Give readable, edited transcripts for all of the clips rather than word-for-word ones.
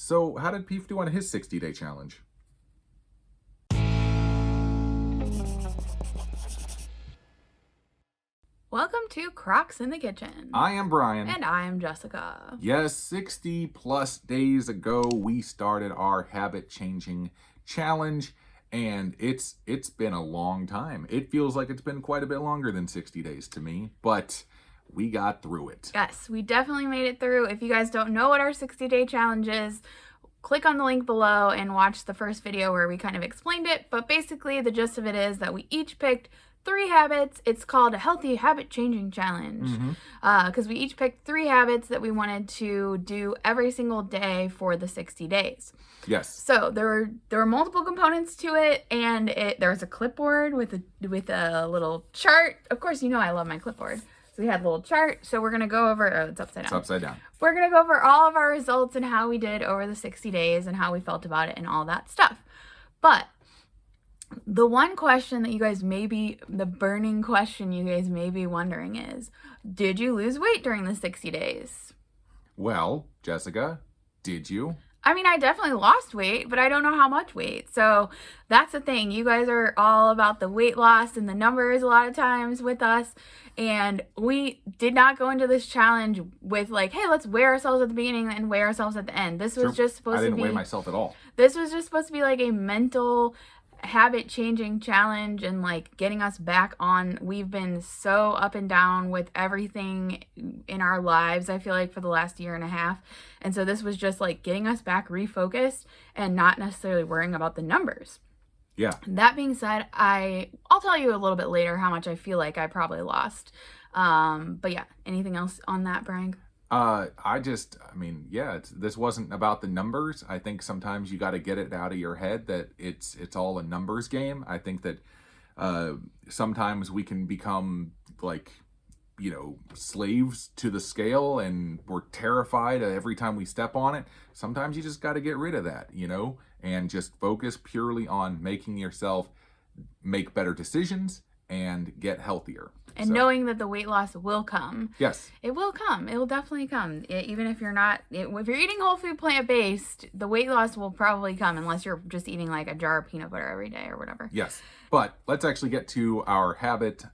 So how did Peef do on his 60-day challenge? Welcome to Crocks in the Kitchen. I am Brian. And I am Jessica. Yes, 60 plus days ago, we started our habit changing challenge, and it's been a long time. It feels like it's been quite a bit longer than 60 days to me, but we got through it. Yes, we definitely made it through. If you guys don't know what our 60-day challenge is, click on the link below and watch the first video where we kind of explained it. But basically, the gist of it is that we each picked 3 habits. It's called a healthy habit changing challenge because we each picked 3 habits that we wanted to do every single day for the 60 days. Yes. So there were multiple components to it, and there was a clipboard with a little chart. Of course, you know I love my clipboard. So we had a little chart. So we're gonna go over. Oh, it's upside down. It's upside down. We're gonna go over all of our results and how we did over the 60 days and how we felt about it and all that stuff. But the one question that you guys the burning question you guys may be wondering is, did you lose weight during the 60 days? Well, Jessica, did you? I mean, I definitely lost weight, but I don't know how much weight. So that's the thing. You guys are all about the weight loss and the numbers a lot of times with us. And we did not go into this challenge with like, hey, let's weigh ourselves at the beginning and weigh ourselves at the end. This was just supposed to be... I didn't weigh myself at all. This was just supposed to be like a mental habit changing challenge and like getting us back on. We've been so up and down with everything in our lives, I feel like, for the last year and a half. And so this was just like getting us back refocused and not necessarily worrying about the numbers. Yeah. That being said, I'll tell you a little bit later how much I feel like I probably lost. But yeah, anything else on that, Brian? This wasn't about the numbers. I think sometimes you got to get it out of your head that it's all a numbers game. I think that sometimes we can become like, slaves to the scale, and we're terrified every time we step on it. Sometimes you just got to get rid of that, and just focus purely on making yourself make better decisions and get healthier. And knowing that the weight loss will come. Yes. It will come. It will definitely come. Even if you're not, if you're eating whole food plant-based, the weight loss will probably come unless you're just eating like a jar of peanut butter every day or whatever. Yes. But let's actually get to our habit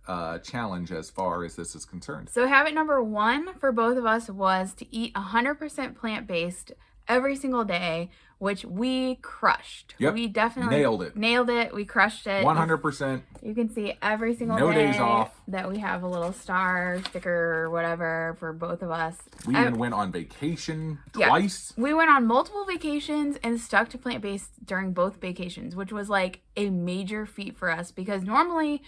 challenge as far as this is concerned. So habit number 1 for both of us was to eat 100% plant-based every single day, which we crushed. Yep. We definitely nailed it. We crushed it. 100%. You can see every single no day days off that we have a little star sticker or whatever for both of us. We even went on vacation twice. We went on multiple vacations and stuck to plant-based during both vacations, which was like a major feat for us because normally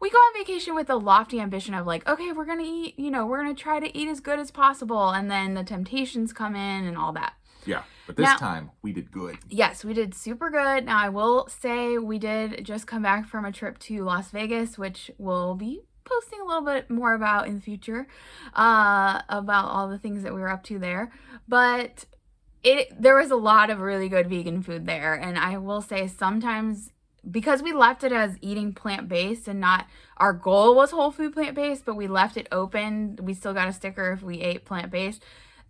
we go on vacation with a lofty ambition of like, okay, we're going to eat, we're going to try to eat as good as possible. And then the temptations come in and all that. Yeah, but this time we did good. Yes, we did super good. Now, I will say we did just come back from a trip to Las Vegas, which we'll be posting a little bit more about in the future, about all the things that we were up to there. But there was a lot of really good vegan food there. And I will say sometimes, because we left it as eating plant-based and not, our goal was whole food plant-based, but we left it open. We still got a sticker if we ate plant-based.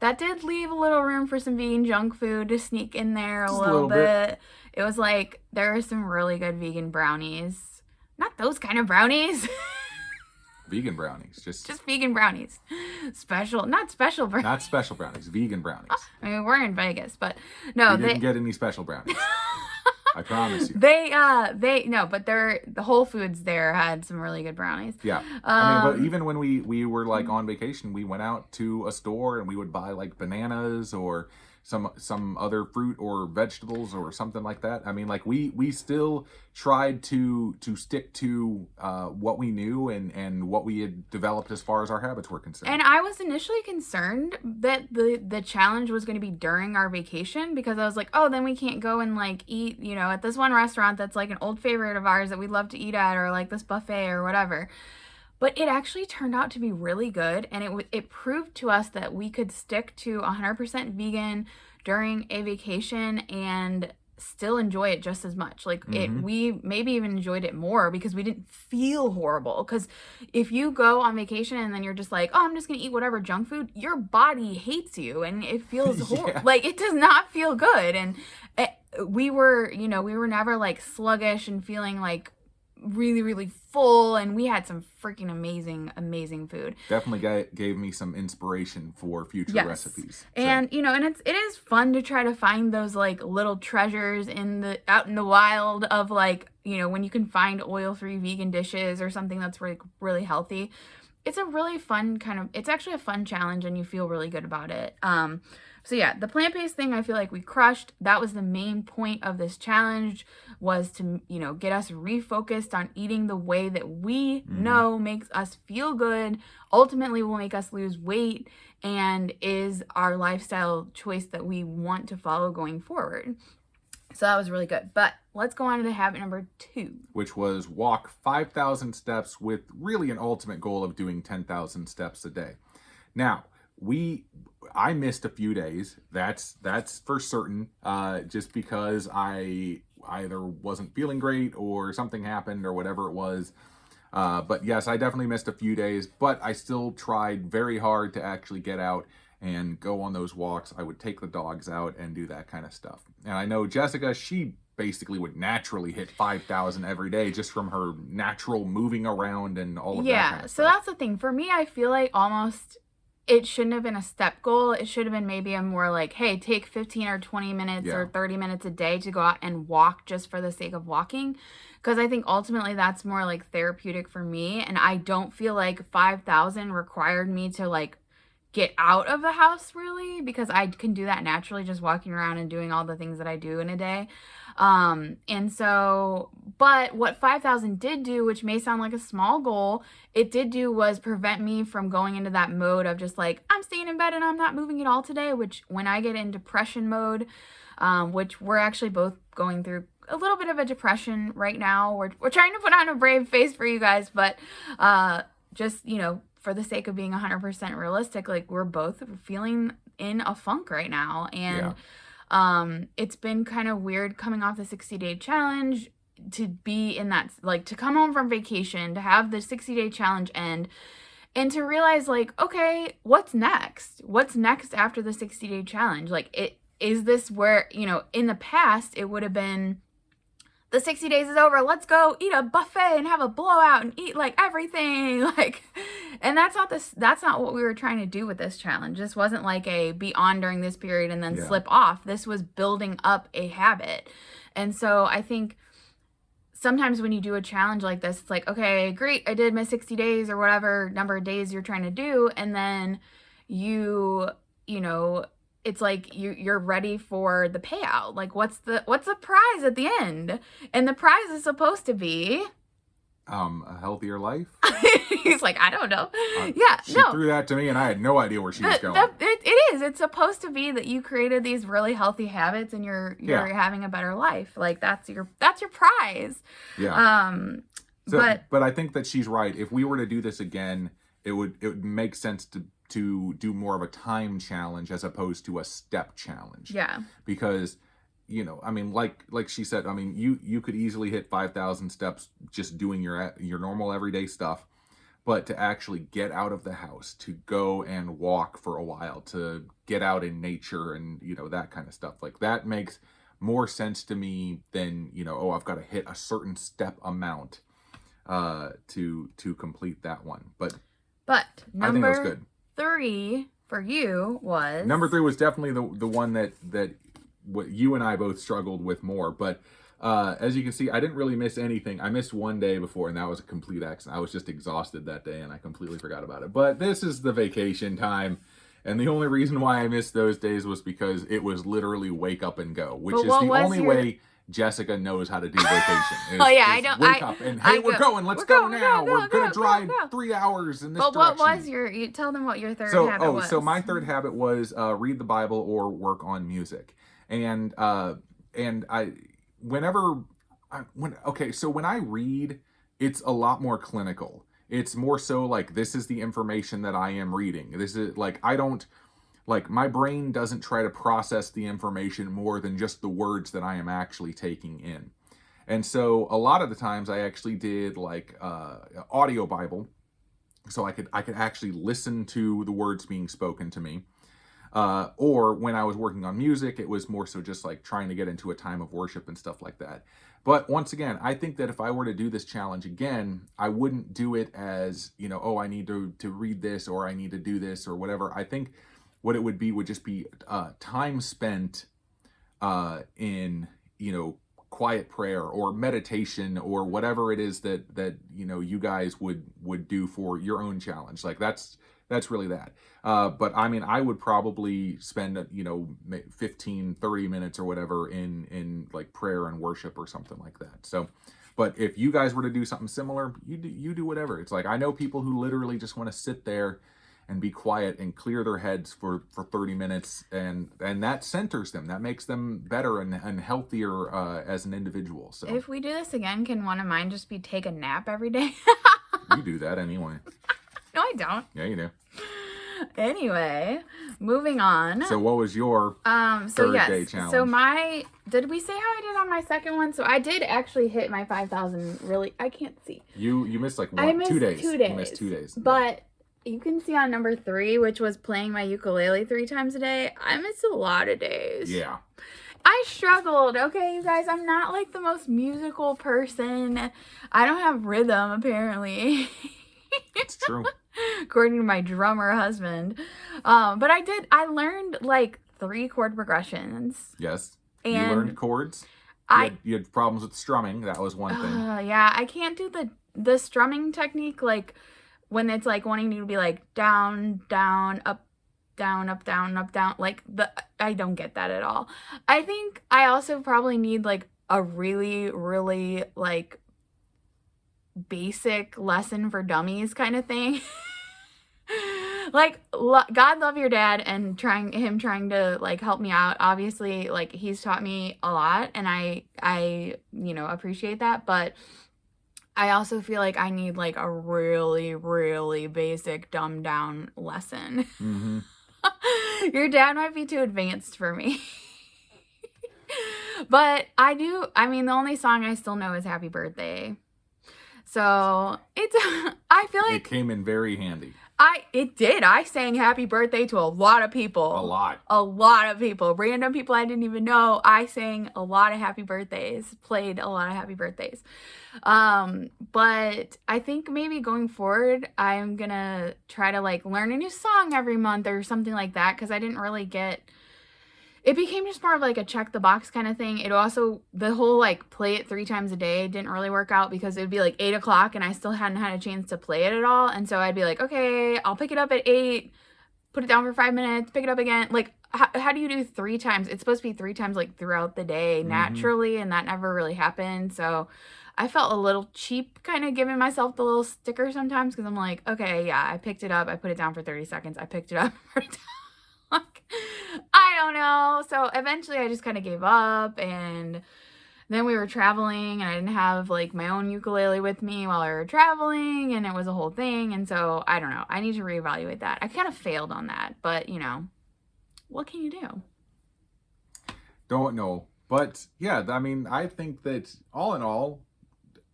That did leave a little room for some vegan junk food to sneak in there a little bit. It was like, there are some really good vegan brownies. Not those kind of brownies. Vegan brownies. Just vegan brownies. Not special brownies. Not special brownies. Vegan brownies. I mean, we're in Vegas, but no. We didn't get any special brownies. I promise you. But the Whole Foods there had some really good brownies. Yeah. But even when we were like on vacation, we went out to a store and we would buy like bananas or some other fruit or vegetables or something like that. I mean, like we still tried to stick to what we knew and what we had developed as far as our habits were concerned. And I was initially concerned that the challenge was going to be during our vacation, because I was like, oh, then we can't go and like eat, at this one restaurant that's like an old favorite of ours that we love to eat at, or like this buffet or whatever. But it actually turned out to be really good, and it proved to us that we could stick to 100% vegan during a vacation and still enjoy it just as much. Like Mm-hmm. we maybe even enjoyed it more because we didn't feel horrible. Because if you go on vacation and then you're just like, oh, I'm just gonna eat whatever junk food, your body hates you and it feels Yeah. like it does not feel good. And we were, we were never like sluggish and feeling like really, really full. And we had some freaking amazing food. Definitely gave me some inspiration for future recipes. And and it is fun to try to find those like little treasures out in the wild of like, when you can find oil-free vegan dishes or something that's really really healthy. It's a really fun it's actually a fun challenge and you feel really good about it. So yeah, the plant-based thing I feel like we crushed. That was the main point of this challenge, was to, get us refocused on eating the way that we know makes us feel good, ultimately will make us lose weight, and is our lifestyle choice that we want to follow going forward. So that was really good. But let's go on to habit number 2. Which was walk 5,000 steps with really an ultimate goal of doing 10,000 steps a day. Now, I missed a few days. That's for certain. Just because I either wasn't feeling great or something happened or whatever it was. But yes, I definitely missed a few days, but I still tried very hard to actually get out and go on those walks. I would take the dogs out and do that kind of stuff. And I know Jessica, she basically would naturally hit 5,000 every day just from her natural moving around and all of that kind of so stuff. that's the thing. For me, I feel like almost it shouldn't have been a step goal. It should have been maybe a more like, hey, take 15 or 20 minutes or 30 minutes a day to go out and walk just for the sake of walking. Because I think ultimately that's more like therapeutic for me. And I don't feel like 5,000 required me to like get out of the house really, because I can do that naturally just walking around and doing all the things that I do in a day. And so, but what 5,000 did do, which may sound like a small goal, it did do was prevent me from going into that mode of just like, I'm staying in bed and I'm not moving at all today, which when I get in depression mode, which we're actually both going through a little bit of a depression right now. We're trying to put on a brave face for you guys, but, just, for the sake of being 100% realistic, like we're both feeling in a funk right now. And it's been kind of weird coming off the 60-day challenge to be in that, like to come home from vacation, to have the 60-day challenge end, and to realize like, okay, what's next? What's next after the 60-day challenge? Like, is this where, in the past it would have been, the 60 days is over, let's go eat a buffet and have a blowout and eat like everything, like, and that's not what we were trying to do with this challenge. This wasn't like a be on during this period and then slip off. This was building up a habit. And so I think sometimes when you do a challenge like this, it's like, okay, great, I did my 60 days or whatever number of days you're trying to do, and then it's like you're ready for the payout. Like, what's the prize at the end? And the prize is supposed to be a healthier life. He's like, I don't know. She threw that to me and I had no idea where she was going. It is. It's supposed to be that you created these really healthy habits and you're having a better life. Like that's your prize. Yeah. But I think that she's right. If we were to do this again, it would make sense to do more of a time challenge as opposed to a step challenge. Yeah. Because, I mean, like she said, I mean, you could easily hit 5,000 steps just doing your normal everyday stuff, but to actually get out of the house, to go and walk for a while, to get out in nature and, that kind of stuff, like that makes more sense to me than, I've got to hit a certain step amount to complete that one. But I think it was good. 3 for you was... Number 3 was definitely the one that what you and I both struggled with more. But as you can see, I didn't really miss anything. I missed one day before, and that was a complete accident. I was just exhausted that day, and I completely forgot about it. But this is the vacation time, and the only reason why I missed those days was because it was literally wake up and go, which is the only way Jessica knows how to do vacation. I don't. Wake up and hey, we're going. Let's go now. We're gonna drive 3 hours in this direction. But what was you tell them what your third habit was? So my third habit was read the Bible or work on music, and I when I read, it's a lot more clinical. It's more so like, this is the information that I am reading. This is like, I don't like my brain doesn't try to process the information more than just the words that I am actually taking in. And so a lot of the times I actually did like audio Bible, so I could actually listen to the words being spoken to me. Or when I was working on music, it was more so just like trying to get into a time of worship and stuff like that. But once again, I think that if I were to do this challenge again, I wouldn't do it as, oh, I need to read this, or I need to do this, or whatever. I think what it would just be time spent in, quiet prayer or meditation or whatever it is that you guys would do for your own challenge. Like that's really that. But I mean, I would probably spend 15, 30 minutes or whatever in like prayer and worship or something like that. So, but if you guys were to do something similar, you do whatever. It's like, I know people who literally just want to sit there and be quiet and clear their heads for 30 minutes, and that centers them. That makes them better and healthier as an individual. So if we do this again, can one of mine just be take a nap every day? You do that anyway. No, I don't. Yeah, you do. Anyway, moving on. So what was your third day challenge? So did we say how I did on my second one? So I did actually hit my 5,000. Really, I can't see. You missed like 2 days. You missed 2 days. But you can see on number 3, which was playing my ukulele 3 times a day, I missed a lot of days. Yeah. I struggled. Okay, you guys, I'm not like the most musical person. I don't have rhythm, apparently. It's true. According to my drummer husband. But I learned like 3 chord progressions. Yes. And you learned chords. You had problems with strumming. That was one thing. Yeah, I can't do the strumming technique, like when it's like wanting you to be like down, down, up, down, up, down, up, down. Like I don't get that at all. I think I also probably need like a really, really like basic lesson for dummies kind of thing. Like God love your dad, and trying to like help me out. Obviously, like he's taught me a lot, and I appreciate that, but I also feel like I need like a really, really basic dumbed down lesson. Mm-hmm. Your dad might be too advanced for me. But the only song I still know is Happy Birthday. So I feel like it came in very handy. It did. I sang Happy Birthday to a lot of people. A lot of people. Random people I didn't even know. I sang a lot of happy birthdays. Played a lot of happy birthdays. But I think maybe going forward, I'm gonna try to like learn a new song every month or something like that, because I didn't really get... It became just more of like a check the box kind of thing. It also, the whole like play it 3 times a day didn't really work out, because it would be like 8 o'clock and I still hadn't had a chance to play it at all. And so I'd be like, okay, I'll pick it up at 8, put it down for 5 minutes, pick it up again. Like, how do you do 3 times? It's supposed to be 3 times like throughout the day naturally, and that never really happened. So I felt a little cheap kind of giving myself the little sticker sometimes, because I'm like, okay, yeah, I picked it up, I put it down for 30 seconds, I picked it up, put it down. Like, I don't know. So eventually I just kind of gave up, and then we were traveling and I didn't have like my own ukulele with me while we were traveling, and it was a whole thing. And so I don't know. I need to reevaluate that. I kind of failed on that, but what can you do? Don't know. But yeah, I mean, I think that all in all,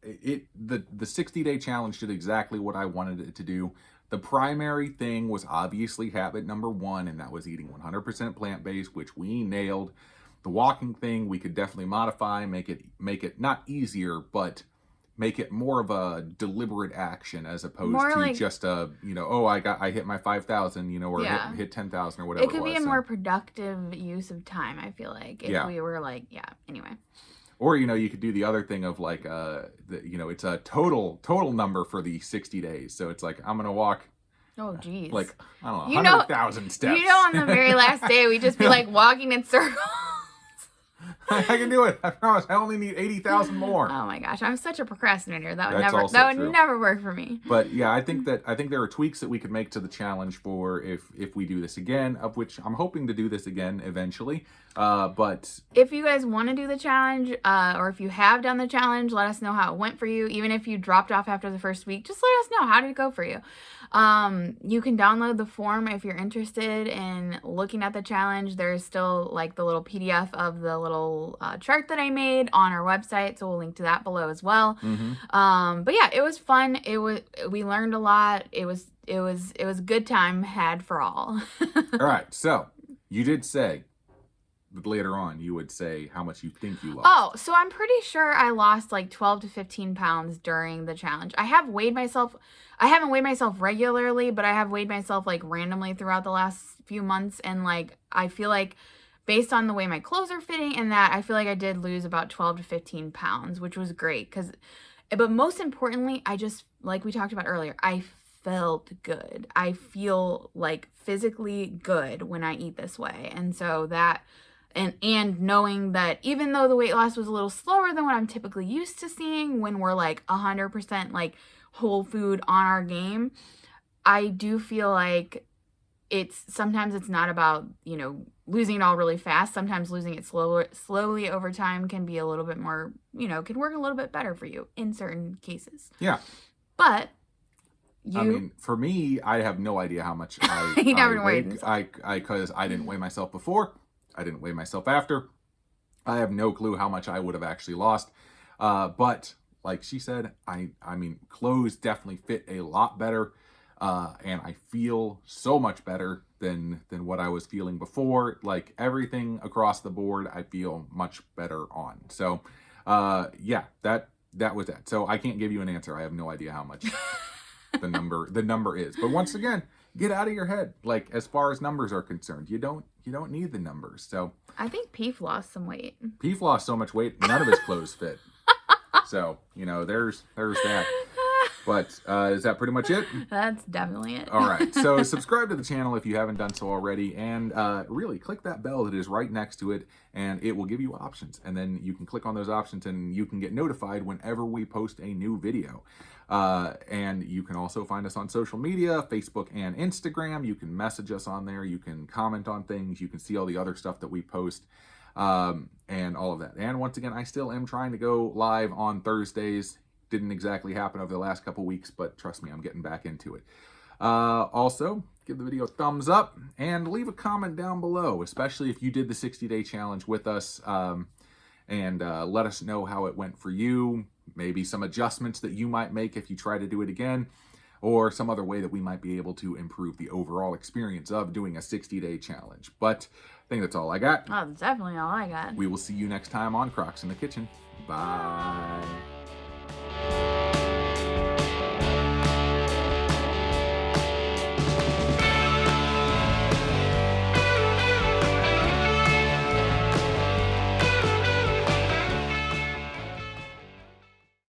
the 60-day challenge did exactly what I wanted it to do. The primary thing was obviously habit number 1, and that was eating 100% plant-based, which we nailed. The walking thing, we could definitely modify, make it not easier, but make it more of a deliberate action, as opposed more to like, just I hit my 5,000, or hit 10,000 or whatever. It could be a more productive use of time, I feel like, if we were like, anyway. Or, you could do the other thing of like, it's a total number for the 60 days. So it's like, I'm going to walk, oh, geez, like, I don't know, 100,000 steps. On the very last day, we'd just be like walking in circles. I can do it. I promise. I only need 80,000 more. Oh my gosh, I'm such a procrastinator. That's also that would true. never work for me. But yeah, I think there are tweaks that we could make to the challenge for if we do this again, of which I'm hoping to do this again eventually. But if you guys want to do the challenge, or if you have done the challenge, let us know how it went for you. Even if you dropped off after the first week, just let us know, how did it go for you. You can download the form if you're interested in looking at the challenge. There's still like the little PDF of the little chart that I made on our website, so we'll link to that below as well. But yeah, it was fun. We learned a lot. It was a good time had for all. All right, so you did say later on you would say how much you think you lost. Oh, so I'm pretty sure I lost like 12 to 15 pounds during the challenge. I haven't weighed myself regularly, but I have weighed myself like randomly throughout the last few months, and like I feel like based on the way my clothes are fitting and that, I feel like I did lose about 12 to 15 pounds, which was great. But most importantly, I just, like we talked about earlier, I felt good. I feel like physically good when I eat this way. And so that, and knowing that even though the weight loss was a little slower than what I'm typically used to seeing when we're like 100% like whole food on our game, I do feel like sometimes it's not about, losing it all really fast. Sometimes losing it slowly over time can be a little bit more, can work a little bit better for you in certain cases. Yeah. But I mean, for me, I have no idea how much I weighed. Because I didn't weigh myself before. I didn't weigh myself after. I have no clue how much I would have actually lost. But like she said, I mean, clothes definitely fit a lot better. And I feel so much better than what I was feeling before. Like everything across the board, I feel much better on. So, yeah, that was that. So I can't give you an answer. I have no idea how much the number is. But once again, get out of your head. Like as far as numbers are concerned, you don't need the numbers. So I think Peef lost some weight. Peef lost so much weight, none of his clothes fit. So, there's that. But is that pretty much it? That's definitely it. All right. So subscribe to the channel if you haven't done so already. And really click that bell that is right next to it. And it will give you options. And then you can click on those options and you can get notified whenever we post a new video. And you can also find us on social media, Facebook and Instagram. You can message us on there. You can comment on things. You can see all the other stuff that we post. And all of that. And once again, I still am trying to go live on Thursdays. Didn't exactly happen over the last couple weeks, but trust me, I'm getting back into it. Also, give the video a thumbs up and leave a comment down below, especially if you did the 60-day challenge with us, and let us know how it went for you, maybe some adjustments that you might make if you try to do it again, or some other way that we might be able to improve the overall experience of doing a 60-day challenge. But I think that's all I got. Oh, that's definitely all I got. We will see you next time on Crocks in the Kitchen. Bye.